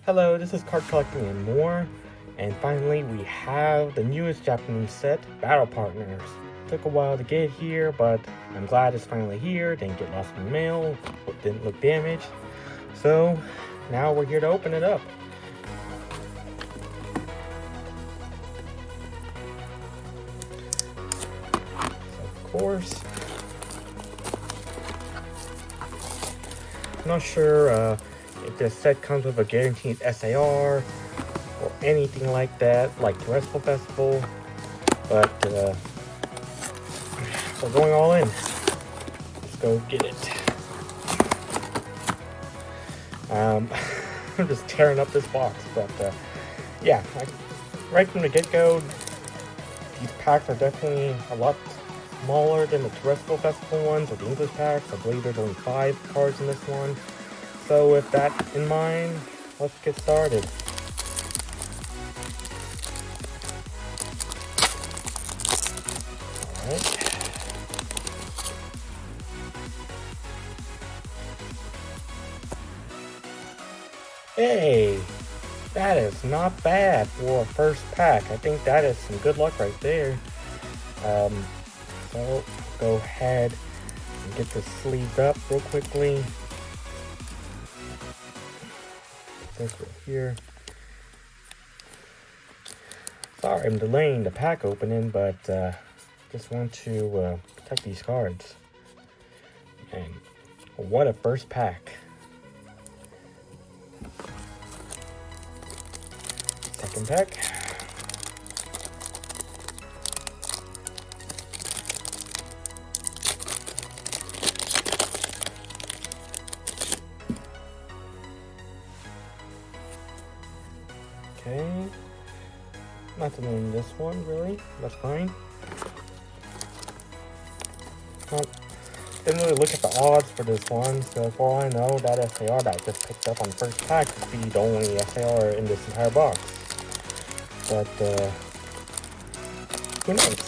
Hello, this is Card Collecting and More, and finally we have the newest Japanese set, Battle Partners. Took a while to get here, but I'm glad it's finally here. Didn't get lost in the mail, didn't look damaged. So now we're here to open it up. Of course, I'm not sure if this set comes with a guaranteed SAR or anything like that, like Terrestrial Festival, but we're going all in. Let's go get it. I'm just tearing up this box, but yeah, right from the get-go, these packs are definitely a lot smaller than the Terrestrial Festival ones or the English packs. I believe there's only 5 cards in this one. So with that in mind, let's get started. Alright. Hey, that is not bad for a first pack. I think that is some good luck right there. So go ahead and get this sleeved up real quickly. This right here. Sorry, I'm delaying the pack opening, but just want to protect these cards. And what a first pack! Second pack. Okay, nothing in this one really, that's fine. Well, didn't really look at the odds for this one, so for all I know, that SAR that I just picked up on first pack could be the only SAR in this entire box. But, who knows?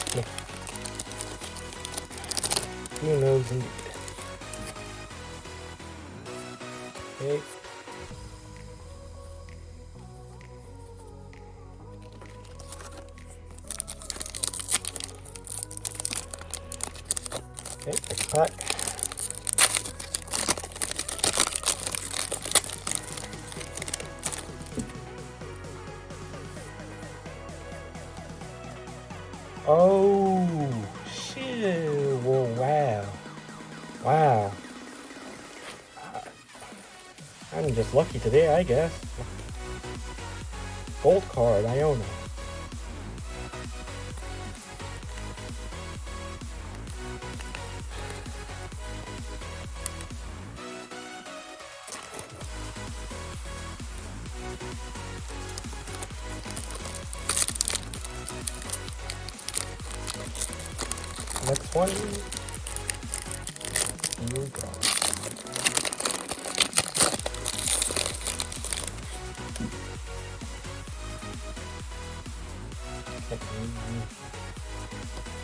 Who knows indeed. Okay. Okay, next pack. Oh, shit. Whoa, wow. Wow. I'm just lucky today, I guess. Gold card, Iona. Next one. Here we go.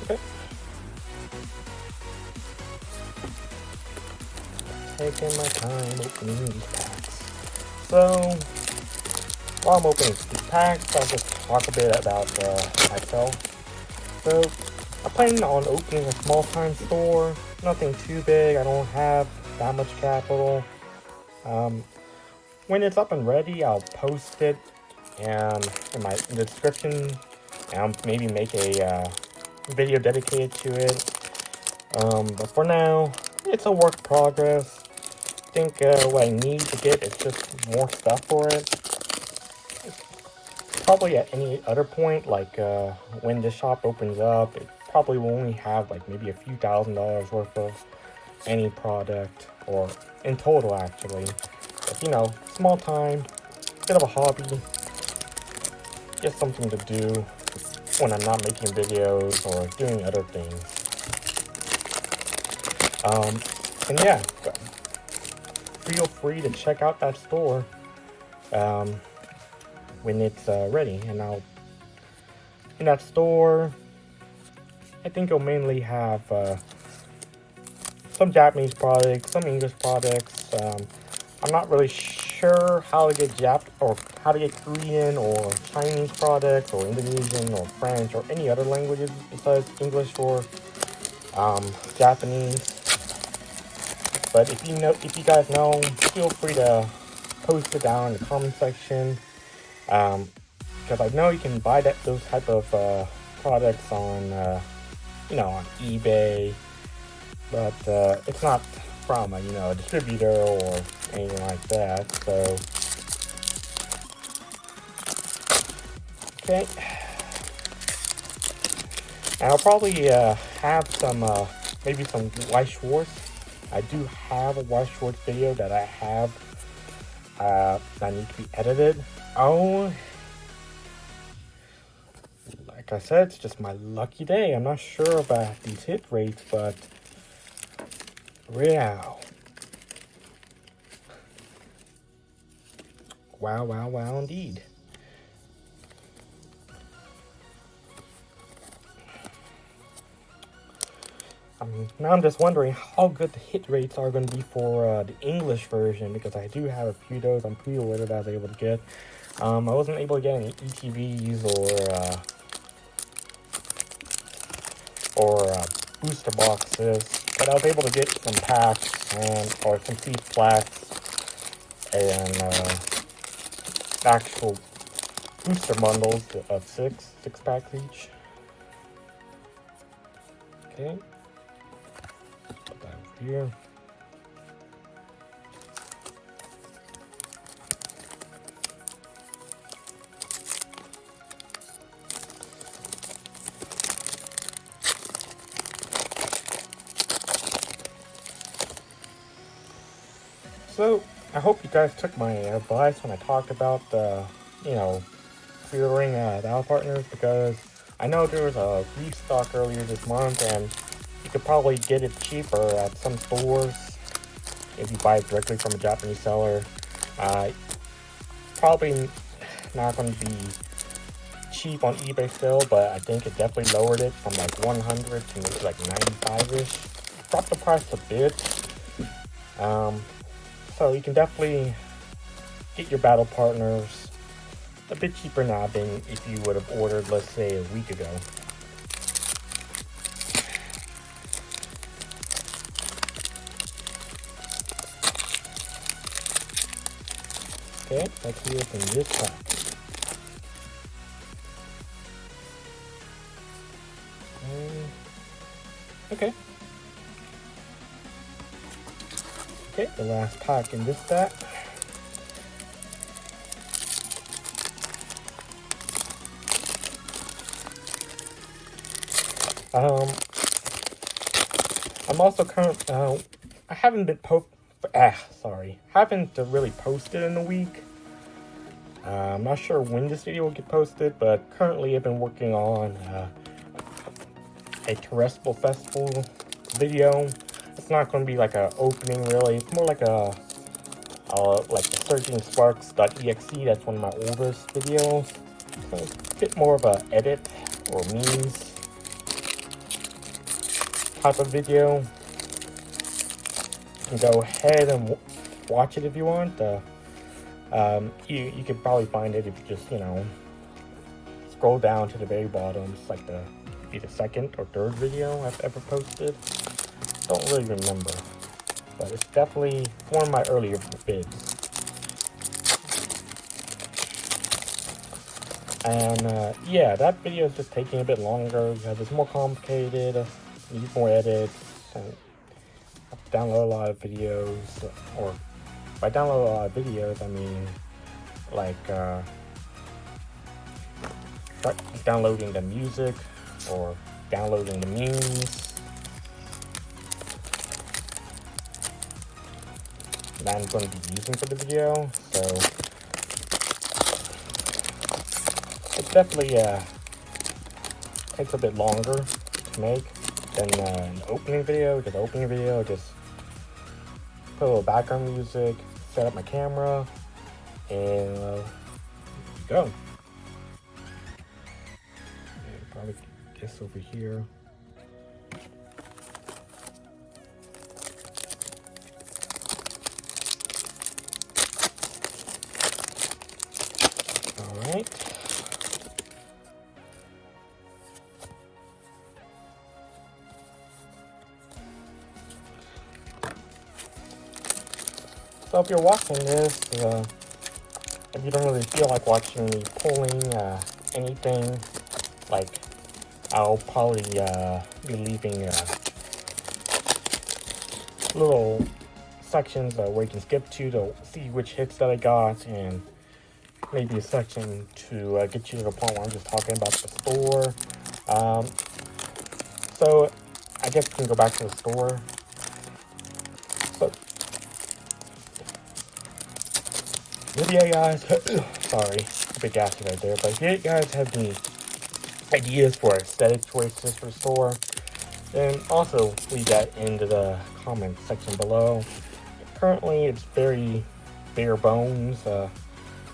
Okay. Taking my time opening these packs. So, while I'm opening these packs, I'll just talk a bit about myself. So, I plan on opening a small-time store, nothing too big. I don't have that much capital. When it's up and ready, I'll post it and in the description, and maybe make a video dedicated to it. But for now, it's a work in progress. I think what I need to get is just more stuff for it. Probably at any other point, like when the shop opens up, it probably will only have like maybe a few $1,000s worth of any product, or in total actually. But you know, small time, bit of a hobby, just something to do when I'm not making videos or doing other things. And yeah, feel free to check out that store when it's ready. And in that store, I think you'll mainly have some Japanese products, some English products. I'm not really sure how to get how to get Korean or Chinese products or Indonesian or French or any other languages besides English or Japanese. But if you guys know, feel free to post it down in the comment section. Because I know you can buy those type of products on on eBay, but it's not from a distributor or anything like that. So okay, and I'll probably have some maybe some White Schwartz. I do have a White Schwartz video that I have that need to be edited. Oh, like I said, it's just my lucky day. I'm not sure about these hit rates, but wow. Wow, wow, wow indeed. Now I'm just wondering how good the hit rates are going to be for the English version, because I do have a few of those on pre-order that I was able to get. I wasn't able to get any ETVs or booster boxes, but I was able to get some packs or some seed plaques and actual booster bundles of six packs each. Okay. Put that over here. So, I hope you guys took my advice when I talked about, pre-ordering the Al Partners, because I know there was a restock earlier this month, and you could probably get it cheaper at some stores if you buy it directly from a Japanese seller. Probably not going to be cheap on eBay still, but I think it definitely lowered it from like 100 to maybe like 95-ish. Dropped the price a bit. So you can definitely get your battle partners a bit cheaper now than if you would have ordered, let's say, a week ago. Okay, let's see what's in this pack. Okay. Okay, the last pack in this set. I'm also I haven't been haven't really posted in a week. I'm not sure when this video will get posted, but currently I've been working on a terrestrial festival video. It's not going to be like an opening really. It's more like a searchingsparks.exe. That's one of my oldest videos. So it's a bit more of a edit or memes type of video. You can go ahead and watch it if you want. You could probably find it if you just scroll down to the very bottom. It's like the second or third video I've ever posted. Don't really remember, but it's definitely one of my earlier vids. And yeah, that video is just taking a bit longer because it's more complicated, needs more edits, and I have to download a lot of videos. Or by download a lot of videos, I mean like downloading the music or downloading the memes that I'm going to be using for the video. So it definitely takes a bit longer to make than an opening video, because the opening video just put a little background music, set up my camera, and go. Probably this over here. Alright. So if you're watching this, if you don't really feel like watching me pulling anything, like, I'll probably be leaving little sections where you can skip to see which hits that I got, and maybe a section to get you to the point where I'm just talking about the store. So I guess we can go back to the store. So, yeah, guys, sorry, big gassy right there, but if you guys have any ideas for aesthetic choices for the store, then also leave that into the comment section below. Currently, it's very bare bones.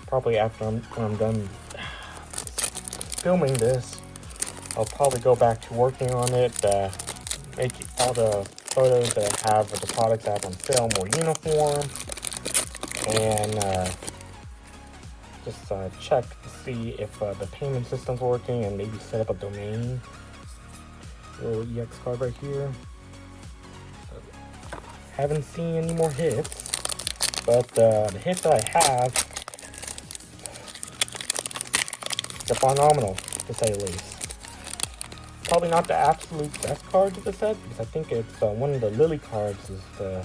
Probably after when I'm done filming this, I'll probably go back to working on it, make all the photos that I have of the products I have on sale more uniform, and just check to see if the payment system's working, and maybe set up a domain. Little EX card right here. Haven't seen any more hits, but the hits that I have, they're phenomenal, to say the least. Probably not the absolute best card of the set, because I think it's one of the Lily cards is the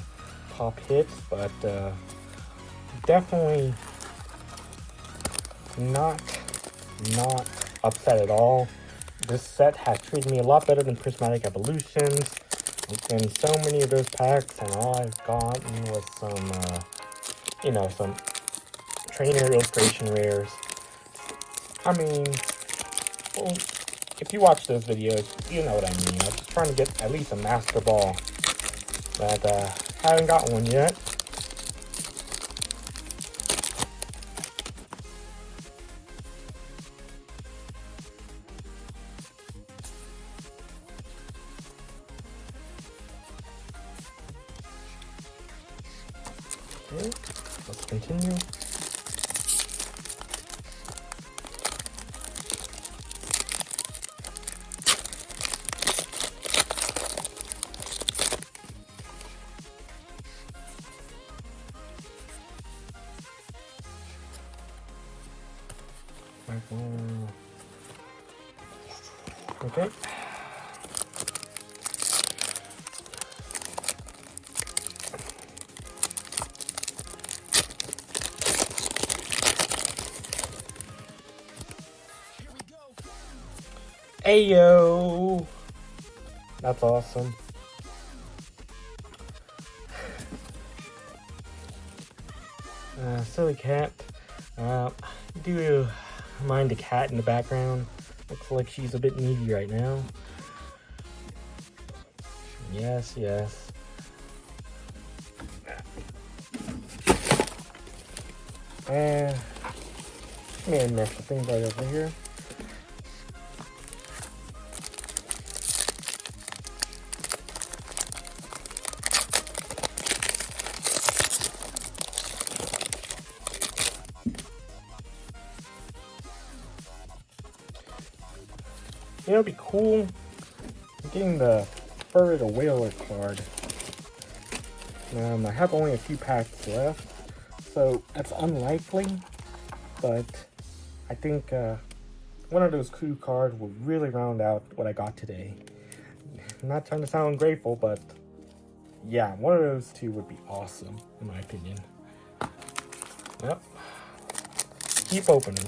top hits, but definitely not upset at all. This set has treated me a lot better than Prismatic Evolutions. In so many of those packs, and all I've gotten was some, some trainer illustration rares. I mean, well, if you watch those videos, you know what I mean. I'm just trying to get at least a Master Ball, but haven't gotten one yet. Okay, let's continue. Okay. Ayo! That's awesome. Silly cat. Do you mind the cat in the background? Looks like she's a bit needy right now. Yes, yes. And may have messed the thing right over here. You know, it'd be cool getting the Fur the Whaler card. I have only a few packs left, so that's unlikely, but I think one of those coup cards will really round out what I got today. I'm not trying to sound ungrateful, but yeah, one of those two would be awesome, in my opinion. Yep. Keep opening.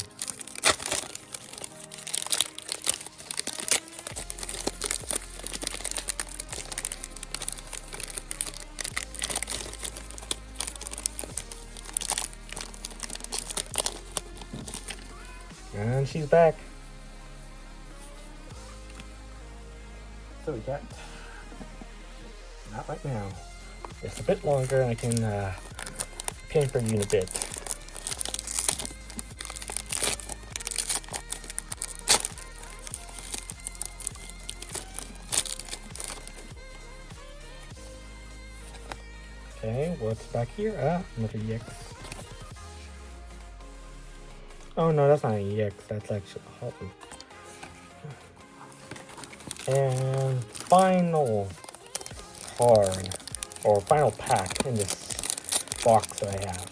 And she's back. So we got, not right now. It's a bit longer, and I can pin for you in a bit. Okay, what's back here? Another EX. Oh no, that's not an EX, that's actually a Hot Wheel. And final card, or final pack in this box that I have.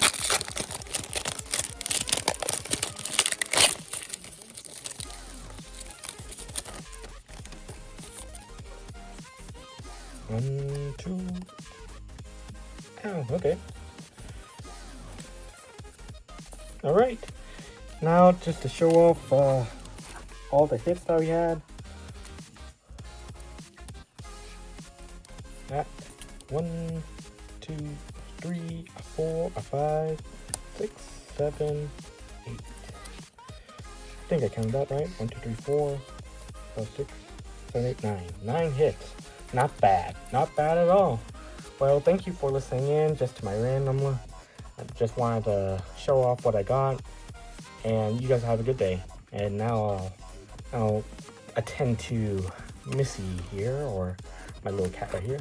One, two. Oh, okay. Alright. Now, just to show off all the hits that we had. That 1, 2, 3, 4, 5, 6, 7, 8. I think I counted that right. 1, 2, 3, 4, 5, 6, 7, 8, 9. 9 hits. Not bad. Not bad at all. Well, thank you for listening in just to my random. I just wanted to show off what I got. And you guys have a good day. And now I'll attend to Missy here, or my little cat right here.